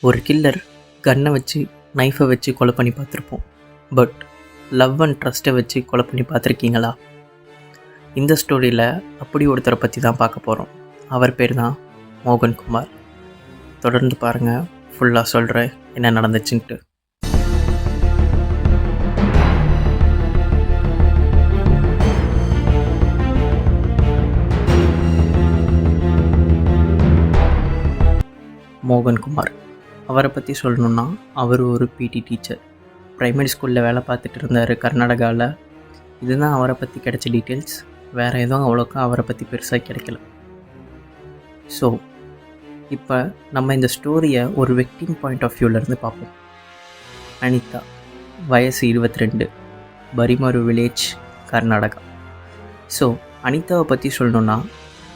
ஒரு கில்லர் கன்னை வச்சு நைஃபை வச்சு கொலை பண்ணி பார்த்துருப்போம். பட் லவ் அண்ட் ட்ரஸ்ட்டை வச்சு கொலை பண்ணி பார்த்துருக்கீங்களா? இந்த ஸ்டோரியில் அப்படி ஒருத்தரை பற்றி தான் பார்க்க போகிறோம். அவர் பேர் தான் மோகன்குமார். தொடர்ந்து பாருங்கள், ஃபுல்லாக சொல்கிறேன் என்ன நடந்துச்சுன்ட்டு. மோகன்குமார் அவரை பற்றி சொல்லணுன்னா, அவர் ஒரு பிடி டீச்சர். ப்ரைமரி ஸ்கூலில் வேலை பார்த்துட்டு இருந்தார் கர்நாடகாவில். இதுதான் அவரை பற்றி கிடைச்ச டீட்டெயில்ஸ். வேறு எதுவும் அவ்வளோக்கா அவரை பற்றி பெருசாக கிடைக்கல. ஸோ இப்போ நம்ம இந்த ஸ்டோரியை ஒரு விக்டிம் பாயிண்ட் ஆஃப் வியூவிலேருந்து பார்ப்போம். அனிதா, வயசு 22, பரிமரு வில்லேஜ், கர்நாடகா. ஸோ அனிதாவை பற்றி சொல்லணுன்னா,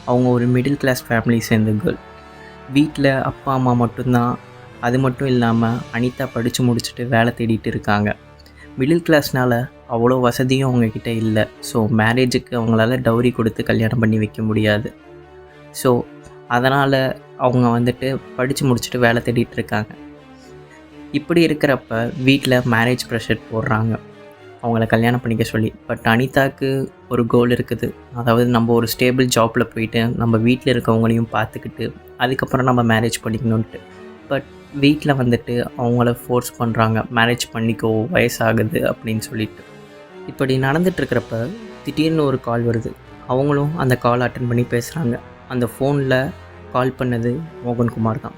அவங்க ஒரு மிடில் கிளாஸ் ஃபேமிலி சேர்ந்த கேர்ள். வீட்டில் அப்பா அம்மா மட்டும்தான். அது மட்டும் இல்லாமல் அனிதா படித்து முடிச்சுட்டு வேலை தேடிட்டு இருக்காங்க. மிடில் கிளாஸ்னால் அவ்வளோ வசதியும் அவங்கக்கிட்ட இல்லை. ஸோ மேரேஜுக்கு அவங்களால டவுரி கொடுத்து கல்யாணம் பண்ணி வைக்க முடியாது. ஸோ அதனால் அவங்க வந்துட்டு படித்து முடிச்சுட்டு வேலை தேடிட்டு இருக்காங்க. இப்படி இருக்கிறப்ப வீட்டில் மேரேஜ் ப்ரெஷர் போடுறாங்க அவங்கள கல்யாணம் பண்ணிக்க சொல்லி. பட் அனிதாவுக்கு ஒரு கோல் இருக்குது. அதாவது நம்ம ஒரு ஸ்டேபிள் ஜாப்பில் போயிட்டு நம்ம வீட்டில் இருக்கவங்களையும் பார்த்துக்கிட்டு அதுக்கப்புறம் நம்ம மேரேஜ் பண்ணிக்கணுன்ட்டு. பட் வீட்டில் வந்துட்டு அவங்கள ஃபோர்ஸ் பண்ணுறாங்க, மேரேஜ் பண்ணிக்கோ, வயசாகுது அப்படின்னு சொல்லிட்டு. இப்படி நடந்துகிட்ருக்கிறப்ப திடீர்னு ஒரு கால் வருது. அவங்களும் அந்த கால் அட்டன் பண்ணி பேசுகிறாங்க. அந்த ஃபோனில் கால் பண்ணது மோகன்குமார் தான்.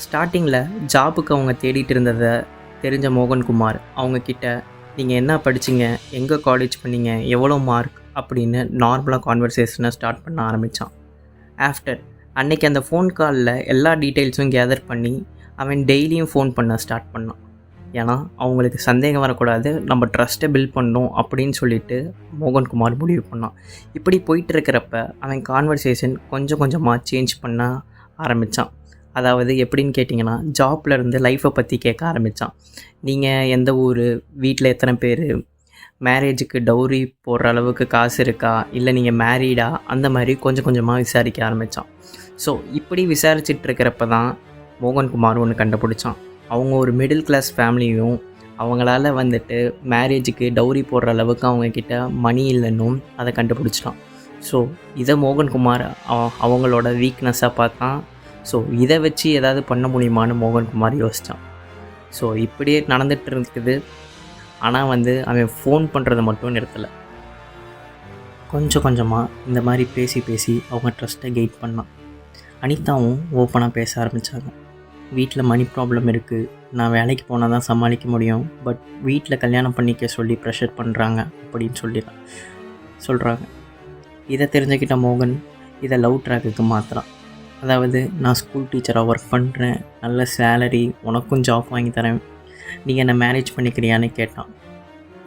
ஸ்டார்டிங்கில் ஜாபுக்கு அவங்க தேடிட்டு இருந்ததை தெரிஞ்ச மோகன்குமார் அவங்கக்கிட்ட, நீங்கள் என்ன படிச்சிங்க, எங்கே காலேஜ் பண்ணீங்க, எவ்வளோ மார்க் அப்படின்னு நார்மலாக கான்வர்சேஷனை ஸ்டார்ட் பண்ண ஆரம்பித்தான். ஆஃப்டர் அன்றைக்கி அந்த ஃபோன் காலில் எல்லா டீட்டெயில்ஸும் கேதர் பண்ணி அவன் டெய்லியும் ஃபோன் பண்ண ஸ்டார்ட் பண்ணான். ஏன்னா அவங்களுக்கு சந்தேகம் வரக்கூடாது, நம்ம ட்ரஸ்ட்டை பில்ட் பண்ணணும் அப்படின்னு சொல்லிட்டு மோகன்குமார் முடிவு பண்ணான். இப்படி போயிட்டு இருக்கிறப்ப அவன் கான்வர்சேஷன் கொஞ்சம் கொஞ்சமாக சேஞ்ச் பண்ண ஆரம்பித்தான். அதாவது எப்படின்னு கேட்டிங்கன்னா, ஜாப்பில் இருந்து லைஃப்பை பற்றி கேட்க ஆரம்பித்தான். நீங்கள் எந்த ஊர், வீட்டில் எத்தனை பேர், மேரேஜுக்கு டவுரி போடுற அளவுக்கு காசு இருக்கா, இல்லை நீங்கள் மேரீடா, அந்த மாதிரி கொஞ்சம் கொஞ்சமாக விசாரிக்க ஆரம்பித்தான். ஸோ இப்படி விசாரிச்சுட்டு இருக்கிறப்ப தான் மோகன்குமார் ஒன்று கண்டுபிடிச்சான். அவங்க ஒரு மிடில் கிளாஸ் ஃபேமிலியும் அவங்களால வந்துட்டு மேரேஜுக்கு டவுரி போடுற அளவுக்கு அவங்கக்கிட்ட மணி இல்லைன்னும் அதை கண்டுபிடிச்சிட்டான். ஸோ இதை மோகன்குமார் அவங்களோட வீக்னஸாக பார்த்தான். ஸோ இதை வச்சு ஏதாவது பண்ண முடியுமான்னு மோகன்குமார் யோசித்தான். ஸோ இப்படியே நடந்துகிட்டு இருக்குது. ஆனால் அவன் ஃபோன் பண்ணுறதை மட்டும் நிறுத்தலை. கொஞ்சம் கொஞ்சமாக இந்த மாதிரி பேசி பேசி அவங்க ட்ரஸ்ட்டை கெயின் பண்ணான். அனிதாவும் ஓப்பனாக பேச ஆரம்பித்தாங்க. வீட்டில் மணி ப்ராப்ளம் இருக்குது, நான் வேலைக்கு போனால் தான் சமாளிக்க முடியும், பட் வீட்டில் கல்யாணம் பண்ணிக்க சொல்லி ப்ரெஷர் பண்ணுறாங்க அப்படின்னு சொல்கிறாங்க. இதை தெரிஞ்சுக்கிட்ட மோகன் இதை லவ் ட்ராக்குக்கு மாற்றுறான். அதாவது, நான் ஸ்கூல் டீச்சராக ஒர்க் பண்ணுறேன், நல்ல சேலரி, உனக்கும் ஜாப் வாங்கி தரேன், நீங்கள் என்னை மேரேஜ் பண்ணிக்கிறியான்னு கேட்டான்.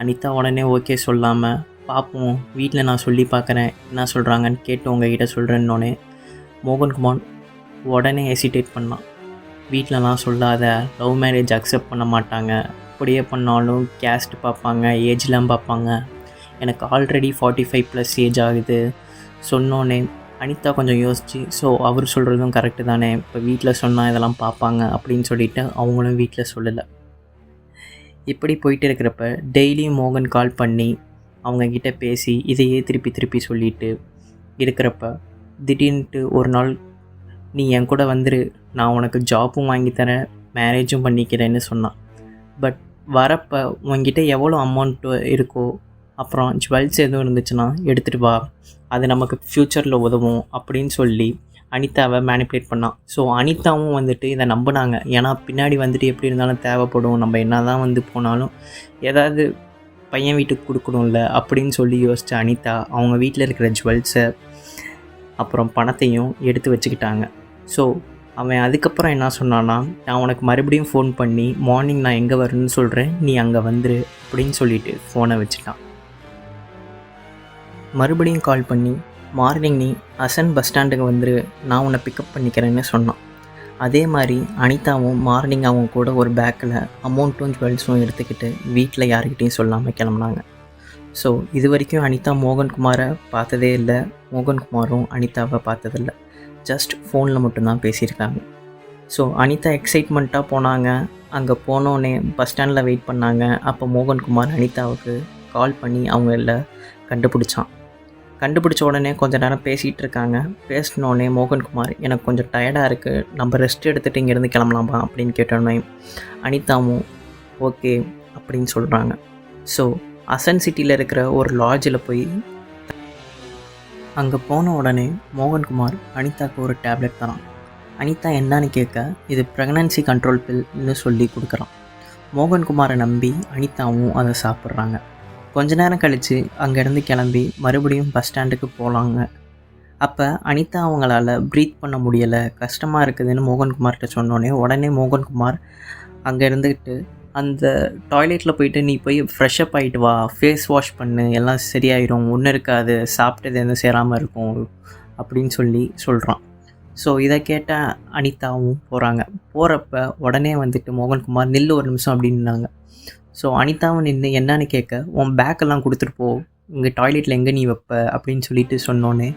அனிதா உடனே ஓகே சொல்லாமல், பார்ப்போம், வீட்டில் நான் சொல்லி பார்க்குறேன், என்ன சொல்கிறாங்கன்னு கேட்டு உங்ககிட்ட சொல்கிறேன்னொன்னே மோகன்குமார் உடனே ஹெசிடேட் பண்ணான். வீட்டிலலாம் சொல்லாத, லவ் மேரேஜ் அக்செப்ட் பண்ண மாட்டாங்க, அப்படியே பண்ணாலும் கேஸ்ட் பார்ப்பாங்க, ஏஜ்லாம் பார்ப்பாங்க, எனக்கு ஆல்ரெடி 45+ ஏஜ் ஆகுது சொன்னோன்னே அனிதா கொஞ்சம் யோசிச்சு, ஸோ அவர் சொல்கிறதும் கரெக்டு தானே, இப்போ வீட்டில் சொன்னால் இதெல்லாம் பார்ப்பாங்க அப்படின்னு சொல்லிவிட்டு அவங்களும் வீட்டில் சொல்லலை. இப்படி போயிட்டு இருக்கிறப்ப டெய்லியும் மோகன் கால் பண்ணி அவங்கக்கிட்ட பேசி இதையே திருப்பி திருப்பி சொல்லிட்டு இருக்கிறப்ப திடீர்னுட்டு ஒரு நாள், நீ என் கூட வந்துரு, நான் உனக்கு ஜாப்பும் வாங்கித்தரேன், மேரேஜும் பண்ணிக்கிறேன்னு சொன்னான். பட் வரப்போ உங்ககிட்ட எவ்வளோ அமௌண்ட்டு இருக்கோ, அப்புறம் ஜுவல்ஸ் எதுவும் இருந்துச்சுன்னா எடுத்துகிட்டு வா, அது நமக்கு ஃப்யூச்சரில் உதவும் அப்படின்னு சொல்லி அனிதாவை மேனிப்புலேட் பண்ணான். ஸோ அனிதாவும் இதை நம்பினாங்க. ஏன்னா பின்னாடி எப்படி இருந்தாலும் தேவைப்படும், நம்ம என்ன தான் போனாலும் ஏதாவது பையன் வீட்டுக்கு கொடுக்கணும்ல அப்படின்னு சொல்லி யோசித்த அனிதா அவங்க வீட்டில் இருக்கிற ஜுவல்ஸை அப்புறம் பணத்தையும் எடுத்து வச்சுக்கிட்டாங்க. ஸோ அவன் அதுக்கப்புறம் என்ன சொன்னான்னா, நான் உனக்கு மறுபடியும் ஃபோன் பண்ணி மார்னிங் நான் எங்கே வரணும்னு சொல்கிறேன், நீ அங்கே வந்துரு அப்படின்னு சொல்லிவிட்டு ஃபோனை வச்சுட்டான். மறுபடியும் கால் பண்ணி, மார்னிங் நீ அசன் பஸ் ஸ்டாண்டுக்கு வந்துரு, நான் உன்னை பிக்கப் பண்ணிக்கிறேன்னு சொன்னான். அதே மாதிரி அனிதாவும் மார்னிங் அவங்க கூட ஒரு பேக்கில் அமௌண்ட்டும் ஜுவல்ஸும் எடுத்துக்கிட்டு வீட்டில் யாருக்கிட்டையும் சொல்லாமல் கிளம்புனாங்க. ஸோ இது வரைக்கும் அனிதா மோகன்குமாரை பார்த்ததே இல்லை, மோகன்குமாரும் அனிதாவை பார்த்ததில்லை. ஜஸ்ட் ஃபோனில் மட்டும்தான் பேசியிருக்காங்க. ஸோ அனிதா எக்ஸைட்மெண்ட்டாக போனாங்க. அங்கே போனோடனே பஸ் ஸ்டாண்டில் வெயிட் பண்ணாங்க. அப்போ மோகன்குமார் அனிதாவுக்கு கால் பண்ணி அவங்கள கண்டுபிடிச்சான். கண்டுபிடிச்ச உடனே கொஞ்ச நேரம் பேசிகிட்டு இருக்காங்க. பேசினோடனே மோகன்குமார், எனக்கு கொஞ்சம் டயர்டாக இருக்குது, நம்ம ரெஸ்ட் எடுத்துகிட்டு இங்கேருந்து கிளம்பலாமா அப்படின்னு கேட்டோடனே அனிதாவும் ஓகே அப்படின்னு சொல்கிறாங்க. ஸோ அசன் சிட்டியில் இருக்கிற ஒரு லாட்ஜில் போய் அங்கே போன உடனே மோகன்குமார் அனிதாவுக்கு ஒரு டேப்லெட் தரான். அனிதா என்னன்னு கேட்க இது ப்ரெக்னன்சி கண்ட்ரோல் பில்னு சொல்லி கொடுக்குறான். மோகன்குமாரை நம்பி அனிதாவும் அதை சாப்பிட்றாங்க. கொஞ்ச நேரம் கழித்து அங்கேருந்து கிளம்பி மறுபடியும் பஸ் ஸ்டாண்டுக்கு போகலாங்க. அப்போ அனிதா அவங்களால ப்ரீத் பண்ண முடியலை, கஷ்டமாக இருக்குதுன்னு மோகன்குமார்கிட்ட சொன்னோடனே உடனே மோகன்குமார் அங்கே இருந்துக்கிட்டு அந்த டாய்லெட்டில் போயிட்டு நீ போய் ஃப்ரெஷ்அப் ஆகிட்டு வா, ஃபேஸ் வாஷ் பண்ணு, எல்லாம் சரியாயிடும், ஒன்றும் இருக்காது, சாப்பிட்டது எதுவும் சேராமல் இருக்கும் அப்படின்னு சொல்கிறான். ஸோ இதை கேட்ட அனிதாவும் போகிறாங்க. போகிறப்ப உடனே வந்துட்டு மோகன்குமார் நில்லு ஒரு நிமிஷம் அப்படின்னாங்க. ஸோ அனிதாவும் நின்று என்னன்னு கேட்க உன் பேக்கெல்லாம் கொடுத்துட்டு போ, இங்கே டாய்லெட்டில் எங்கே நீ வைப்ப அப்படின்னு சொல்லிட்டு சொன்னோன்னே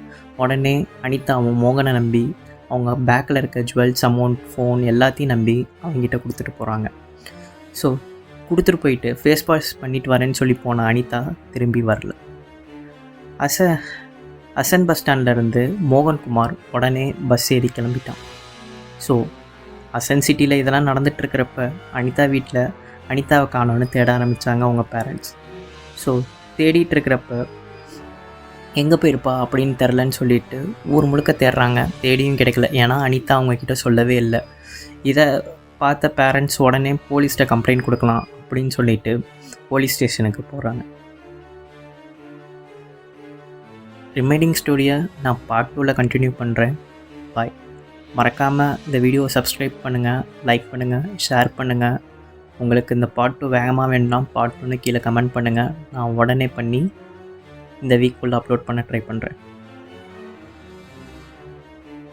உடனே அனிதாவும் மோகனை நம்பி அவங்க பேக்கில் இருக்க ஜுவல்ஸ், அமௌண்ட், ஃபோன் எல்லாத்தையும் நம்பி அவங்ககிட்ட கொடுத்துட்டு போகிறாங்க. ஸோ கொடுத்துட்டு போயிட்டு ஃபேஸ் வாஷ் பண்ணிட்டு வரேன்னு சொல்லி போன அனிதா திரும்பி வரல. அசன் பஸ் ஸ்டாண்ட்லேருந்து மோகன்குமார் உடனே பஸ் ஏறி கிளம்பிட்டான். ஸோ அசன் சிட்டியில் இதெல்லாம் நடந்துகிட்ருக்கிறப்ப அனிதா வீட்டில் அனிதாவை காணோன்னு தேட ஆரம்பித்தாங்க அவங்க பேரண்ட்ஸ். ஸோ தேடிட்டு இருக்கிறப்ப எங்கே போயிருப்பா அப்படின்னு தெரிலன்னு சொல்லிட்டு ஊர் முழுக்க தேடுறாங்க. தேடியும் கிடைக்கல. ஏன்னா அனிதா அவங்கக்கிட்ட சொல்லவே இல்லை. இதை பார்த்த பேரண்ட்ஸ் உடனே போலீஸ்கிட்ட கம்ப்ளைண்ட் கொடுக்கலாம் அப்படின்னு சொல்லிட்டு போலீஸ் ஸ்டேஷனுக்கு போகிறாங்க. ரிமைனிங் ஸ்டோரியை நான் பார்ட் 2ல் கண்டினியூ பண்ணுறேன். பாய். மறக்காமல் இந்த வீடியோவை சப்ஸ்கிரைப் பண்ணுங்கள், லைக் பண்ணுங்கள், ஷேர் பண்ணுங்கள். உங்களுக்கு இந்த பார்ட் 2 வேகமாக வேணும்னா பார்ட் 1 கீழே கமெண்ட் பண்ணுங்கள். நான் உடனே பண்ணி இந்த வீக்குள்ளே அப்லோட் பண்ண ட்ரை பண்ணுறேன்.